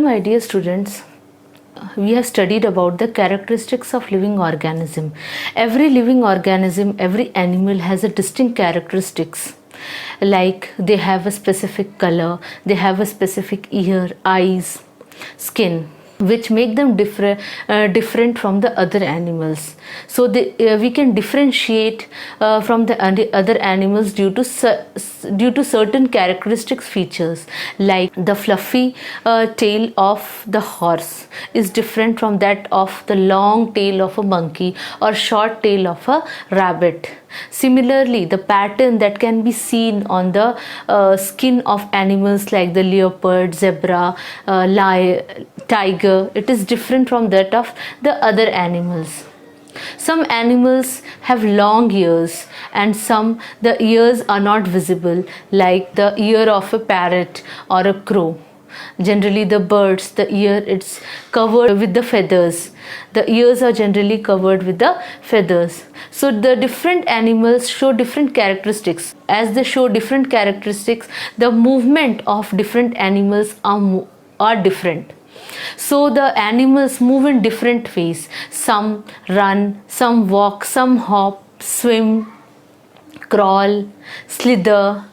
my dear students, we have studied about the characteristics of living organism. Every living organism, every animal has a distinct characteristics. Like they have a specific color, they have a specific ear, eyes, skin, which make them different from the other animals. So we can differentiate from the other animals due to certain characteristics features, like the fluffy tail of the horse is different from that of the long tail of a monkey or short tail of a rabbit. Similarly, the pattern that can be seen on the skin of animals like the leopard, zebra, lion, tiger, it is different from that of the other animals. Some animals have long ears and some the ears are not visible, like the ear of a parrot or a crow. Generally the birds, the ear it's covered with the feathers. The ears are generally covered with the feathers. So the different animals show different characteristics. As they show different characteristics, the movement of different animals are different. So the animals move in different ways. Some run, some walk, some hop, swim, crawl, slither,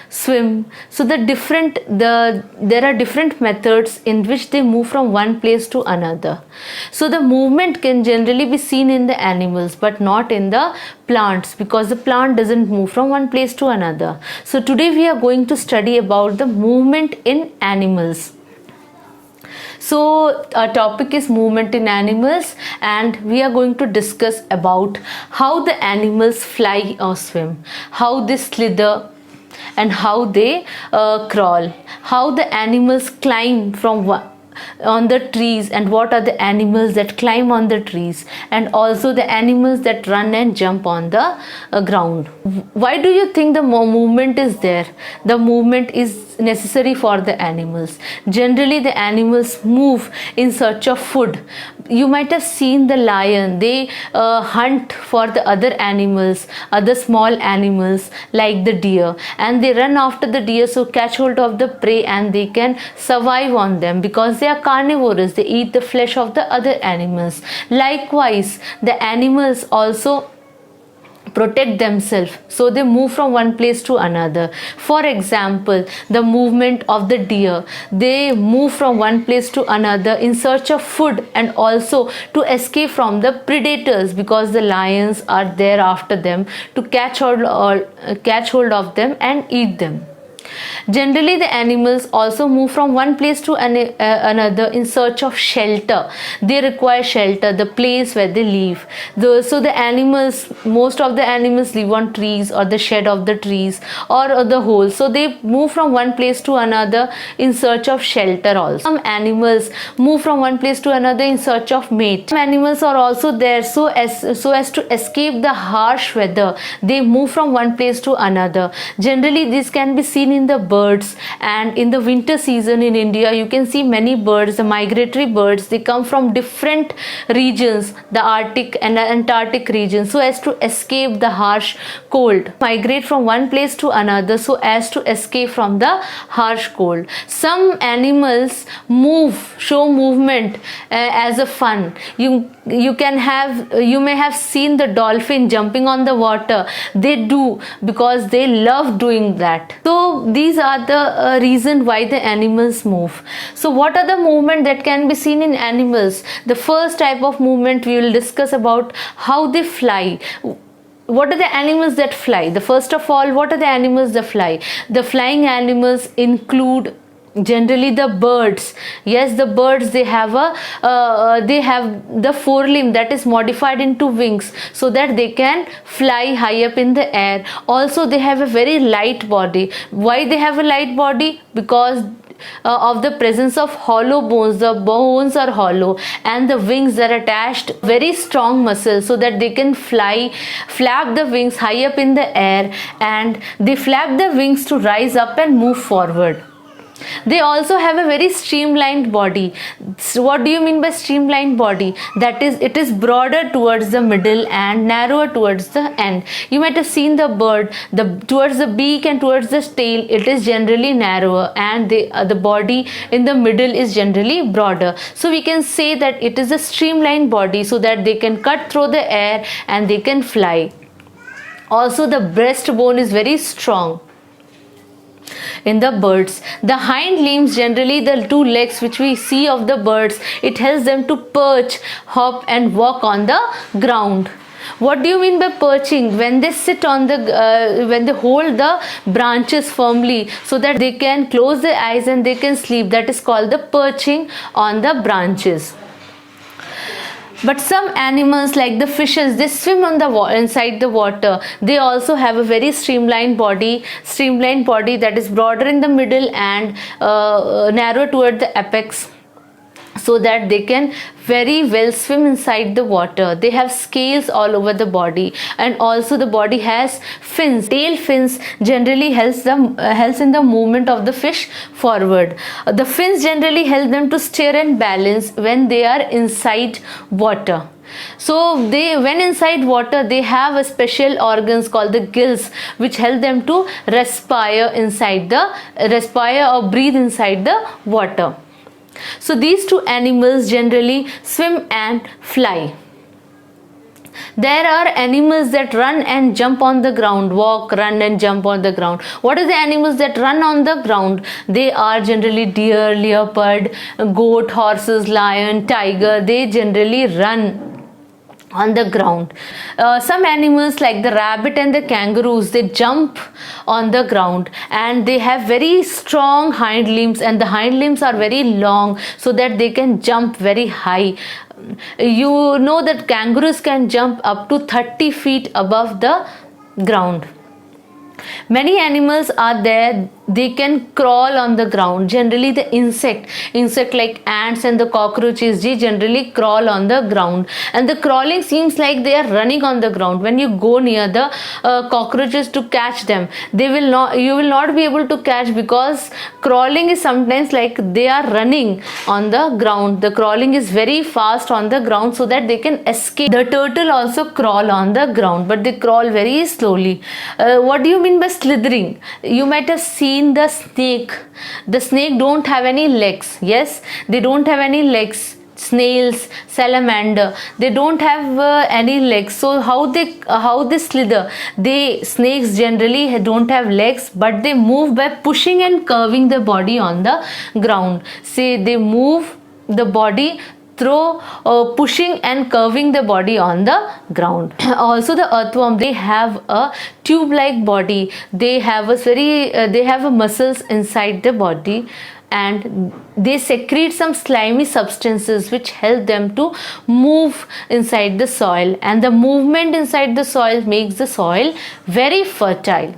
swim. So there are different methods in which they move from one place to another. So the movement can generally be seen in the animals but not in the plants, because the plant doesn't move from one place to another. So today we are going to study about the movement in animals. So our topic is movement in animals, and we are going to discuss about how the animals fly or swim, how they slither, and how they crawl, how the animals climb from on the trees, and what are the animals that climb on the trees, and also the animals that run and jump on the ground. Why do you think the movement is there? The movement is necessary for the animals. Generally the animals move in search of food. You might have seen the lion, they hunt for the other animals, other small animals like the deer, and they run after the deer, so catch hold of the prey and they can survive on them because they are carnivorous. They eat the flesh of the other animals. Likewise, the animals also protect themselves, so they move from one place to another. For example, the movement of the deer, they move from one place to another in search of food and also to escape from the predators, because the lions are there after them to catch hold of them and eat them. Generally, the animals also move from one place to another in search of shelter. They require shelter, the place where they live. So the animals, most of the animals live on trees or the shed of the trees or the hole. So they move from one place to another in search of shelter also. Some animals move from one place to another in search of mate. Some animals are also there so as to escape the harsh weather. They move from one place to another. Generally, this can be seen in the birds, and in the winter season in India you can see many birds, the migratory birds, they come from different regions, the Arctic and Antarctic regions, so as to escape the harsh cold, migrate from one place to another so as to escape from the harsh cold. Some animals show movement as a fun. You may have seen the dolphin jumping on the water. They do because they love doing that. So these are the reason why the animals move. So what are the movement that can be seen in animals? The first type of movement we will discuss about how they fly. What are the animals that fly? First of all, what are the animals that fly? The flying animals include generally the birds. Yes, the birds, they have the forelimb that is modified into wings so that they can fly high up in the air. Also, they have a very light body. Why they have a light body? Because of the presence of hollow bones. The bones are hollow and the wings are attached very strong muscles so that they can flap the wings high up in the air, and they flap the wings to rise up and move forward. They also have a very streamlined body. So what do you mean by streamlined body? That is, it is broader towards the middle and narrower towards the end. You might have seen the bird, towards the beak and towards the tail, it is generally narrower, and the body in the middle is generally broader. So we can say that it is a streamlined body, so that they can cut through the air and they can fly. Also, the breastbone is very strong in the birds. The hind limbs, generally the two legs which we see of the birds, it helps them to perch, hop and walk on the ground. What do you mean by perching? When they sit on the when they hold the branches firmly so that they can close their eyes and they can sleep, that is called the perching on the branches. But some animals like the fishes, they swim on the inside the water. They also have a very streamlined body that is broader in the middle and narrow toward the apex, so that they can very well swim inside the water. They have scales all over the body, and also the body has fins. Tail fins generally helps in the movement of the fish forward. The fins generally help them to steer and balance when they are inside water. So when inside water, they have a special organs called the gills, which help them to respire or breathe inside the water. So these two animals generally swim and fly. There are animals that run and jump on the ground, walk, run and jump on the ground. What are the animals that run on the ground? They are generally deer, leopard, goat, horses, lion, tiger. They generally run on the ground. Some animals like the rabbit and the kangaroos, they jump on the ground, and they have very strong hind limbs, and the hind limbs are very long so that they can jump very high. You know that kangaroos can jump up to 30 feet above the ground. Many animals are there, they can crawl on the ground. Generally the insect like ants and the cockroaches, they generally crawl on the ground, and the crawling seems like they are running on the ground. When you go near the cockroaches to catch them, you will not be able to catch, because crawling is sometimes like they are running on the ground. The crawling is very fast on the ground so that they can escape. The turtle also crawl on the ground, but they crawl very slowly. What do you mean by slithering? You might have seen the snake. The snake don't have any legs. Yes, they don't have any legs. Snails, salamander, they don't have any legs. So how they slither? Snakes generally don't have legs, but they move by pushing and curving the body on the ground. Say they move the body through pushing and curving the body on the ground. Also the earthworm, they have a tube-like body. They have muscles inside the body, and they secrete some slimy substances which help them to move inside the soil, and the movement inside the soil makes the soil very fertile.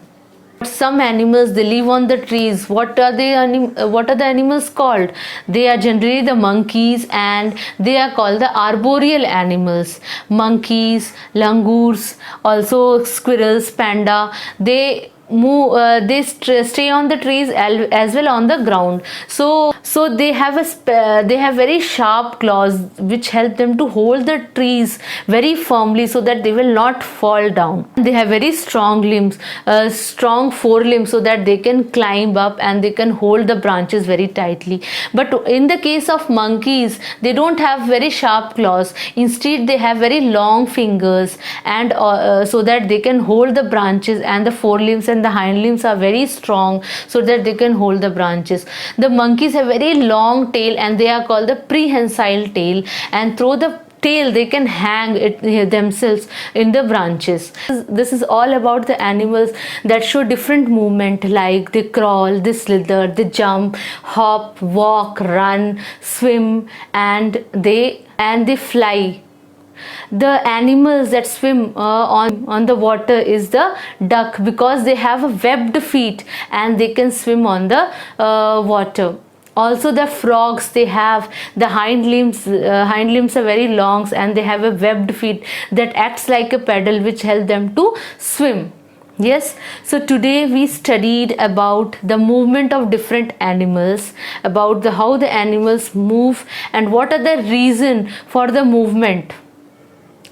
Some animals, they live on the trees. What are the animals called? They are generally the monkeys, and they are called the arboreal animals. Monkeys, langurs, also squirrels, panda, they stay on the trees as well on the ground. So they have very sharp claws which help them to hold the trees very firmly so that they will not fall down. They have very strong limbs, strong forelimbs, so that they can climb up and they can hold the branches very tightly. But in the case of monkeys, they don't have very sharp claws. Instead, they have very long fingers, and so that they can hold the branches, and the forelimbs and the hind limbs are very strong so that they can hold the branches. The monkeys have very long tail, and they are called the prehensile tail, and through the tail they can hang themselves in the branches. This is all about the animals that show different movement, like they crawl, they slither, they jump, hop, walk, run, swim, and they fly. The animals that swim on the water is the duck, because they have a webbed feet and they can swim on the water. Also the frogs, they have the hind limbs are very long, and they have a webbed feet that acts like a paddle which help them to swim. Yes, so today we studied about the movement of different animals, about how the animals move and what are the reason for the movement.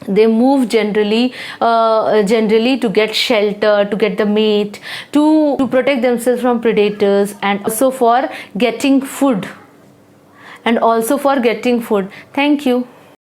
They move generally to get shelter, to get the mate, to protect themselves from predators, and also for getting food. Thank you.